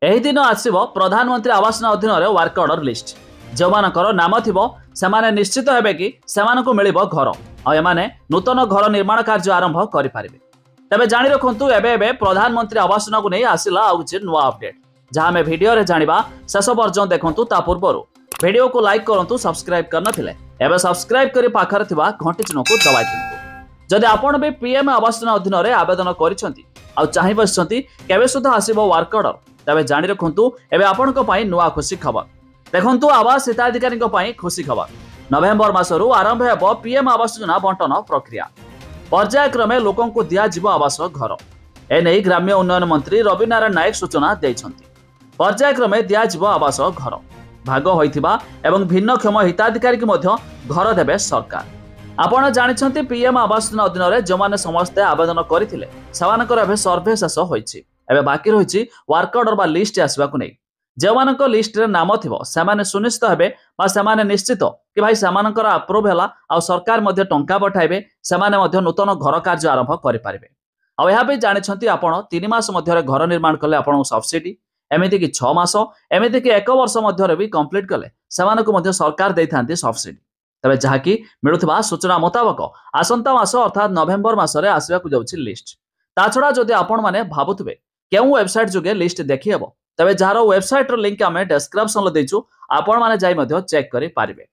ଏହି ଦିନ ଆସିବ ପ୍ରଧାନମନ୍ତ୍ରୀ ଆବାସ ଅଧୀନରେ ୱାର୍କ ଅର୍ଡର ଲିଷ୍ଟ। ଯେଉଁମାନଙ୍କର ନାମ ଥିବ ସେମାନେ ନିଶ୍ଚିତ ହେବେ କି ସେମାନଙ୍କୁ ମିଳିବ ଘର ଆଉ ଏମାନେ ନୂତନ ଘର ନିର୍ମାଣ କାର୍ଯ୍ୟ ଆରମ୍ଭ କରିପାରିବେ। ତେବେ ଜାଣି ରଖନ୍ତୁ ଏବେ ଏବେ ପ୍ରଧାନମନ୍ତ୍ରୀ ଆବାସକୁ ନେଇ ଆସିଲା ଆଉ କିଛି ନୂଆ ଅପଡେଟ୍, ଯାହା ଆମେ ଭିଡିଓରେ ଜାଣିବା। ଶେଷ ପର୍ଯ୍ୟନ୍ତ ଦେଖନ୍ତୁ। ତା ପୂର୍ବରୁ ଭିଡିଓକୁ ଲାଇକ୍ କରନ୍ତୁ, ସବସ୍କ୍ରାଇବ୍ କରିନଥିଲେ ଏବେ ସବସ୍କ୍ରାଇବ୍ କରି ପାଖରେ ଥିବା ଘଣ୍ଟି ଚିହ୍ନକୁ ଦବାଇ ଦିଅନ୍ତୁ। ଯଦି ଆପଣ ବି ପିଏମ୍ ଆବାସ ଅଧୀନରେ ଆବେଦନ କରିଛନ୍ତି ଆଉ ଚାହିଁ ବସିଛନ୍ତି କେବେ ସୁଦ୍ଧା ଆସିବ ୱାର୍କ ଅର୍ଡର, ତେବେ ଜାଣି ରଖନ୍ତୁ ଏବେ ଆପଣଙ୍କ ପାଇଁ ନୂଆ ଖୁସି ଖବର। ଦେଖନ୍ତୁ, ଆବାସ ହିତାଧିକାରୀଙ୍କ ପାଇଁ ଖୁସି ଖବର। ନଭେମ୍ବର ମାସରୁ ଆରମ୍ଭ ହେବ ପିଏମ୍ ଆବାସ ଯୋଜନା ବଣ୍ଟନ ପ୍ରକ୍ରିୟା। ପର୍ଯ୍ୟାୟକ୍ରମେ ଲୋକଙ୍କୁ ଦିଆଯିବ ଆବାସ ଘର। ଏନେଇ ଗ୍ରାମ୍ୟ ଉନ୍ନୟନ ମନ୍ତ୍ରୀ ରବି ନାରାୟଣ ନାୟକ ସୂଚନା ଦେଇଛନ୍ତି। ପର୍ଯ୍ୟାୟକ୍ରମେ ଦିଆଯିବ ଆବାସ ଘର। ଭାଗ ହୋଇଥିବା ଏବଂ ଭିନ୍ନକ୍ଷମ ହିତାଧିକାରୀଙ୍କୁ ମଧ୍ୟ ଘର ଦେବେ ସରକାର। ଆପଣ ଜାଣିଛନ୍ତି ପିଏମ୍ ଆବାସ ଯୋଜନା ଅଧୀନରେ ଯେଉଁମାନେ ସମସ୍ତେ ଆବେଦନ କରିଥିଲେ ସେମାନଙ୍କର ଏବେ ସର୍ଭେ ଶେଷ ହୋଇଛି। ଏବେ ବାକି ରହିଛି ୱାର୍କ ଅର୍ଡର ବା ଲିଷ୍ଟ ଆସିବାକୁ ନେଇ। ଯେଉଁମାନଙ୍କ ଲିଷ୍ଟରେ ନାମ ଥିବ ସେମାନେ ସୁନିଶ୍ଚିତ ହେବେ ବା ସେମାନେ ନିଶ୍ଚିତ କି ଭାଇ ସେମାନଙ୍କର ଆପ୍ରୁଭ ହେଲା ଆଉ ସରକାର ମଧ୍ୟ ଟଙ୍କା ପଠାଇବେ, ସେମାନେ ମଧ୍ୟ ନୂତନ ଘର କାର୍ଯ୍ୟ ଆରମ୍ଭ କରିପାରିବେ। ଆଉ ଏହା ବି ଜାଣିଛନ୍ତି ଆପଣ 3 ମାସ ମଧ୍ୟରେ ଘର ନିର୍ମାଣ କଲେ ଆପଣଙ୍କୁ ସବସିଡି, ଏମିତିକି 6 ମାସ, ଏମିତିକି 1 ବର୍ଷ ମଧ୍ୟରେ ବି କମ୍ପ୍ଲିଟ କଲେ ସେମାନଙ୍କୁ ମଧ୍ୟ ସରକାର ଦେଇଥାନ୍ତି ସବସିଡି। ତେବେ ଯାହାକି ମିଳୁଥିବା ସୂଚନା ମୁତାବକ ଆସନ୍ତା ମାସ ଅର୍ଥାତ୍ ନଭେମ୍ବର ମାସରେ ଆସିବାକୁ ଯାଉଛି ଲିଷ୍ଟ। ତା ଛଡ଼ା ଯଦି ଆପଣମାନେ ଭାବୁଥିବେ କେଉଁ ୱେବସାଇଟ୍ ଯୋଗେ ଲିଷ୍ଟ ଦେଖିହେବ, ତେବେ ଯାହାର ୱେବସାଇଟ୍ର ଲିଙ୍କ ଆମେ ଡେସ୍କ୍ରିପ୍ସନରେ ଦେଇଛୁ, ଆପଣମାନେ ଯାଇ ମଧ୍ୟ ଚେକ୍ କରିପାରିବେ।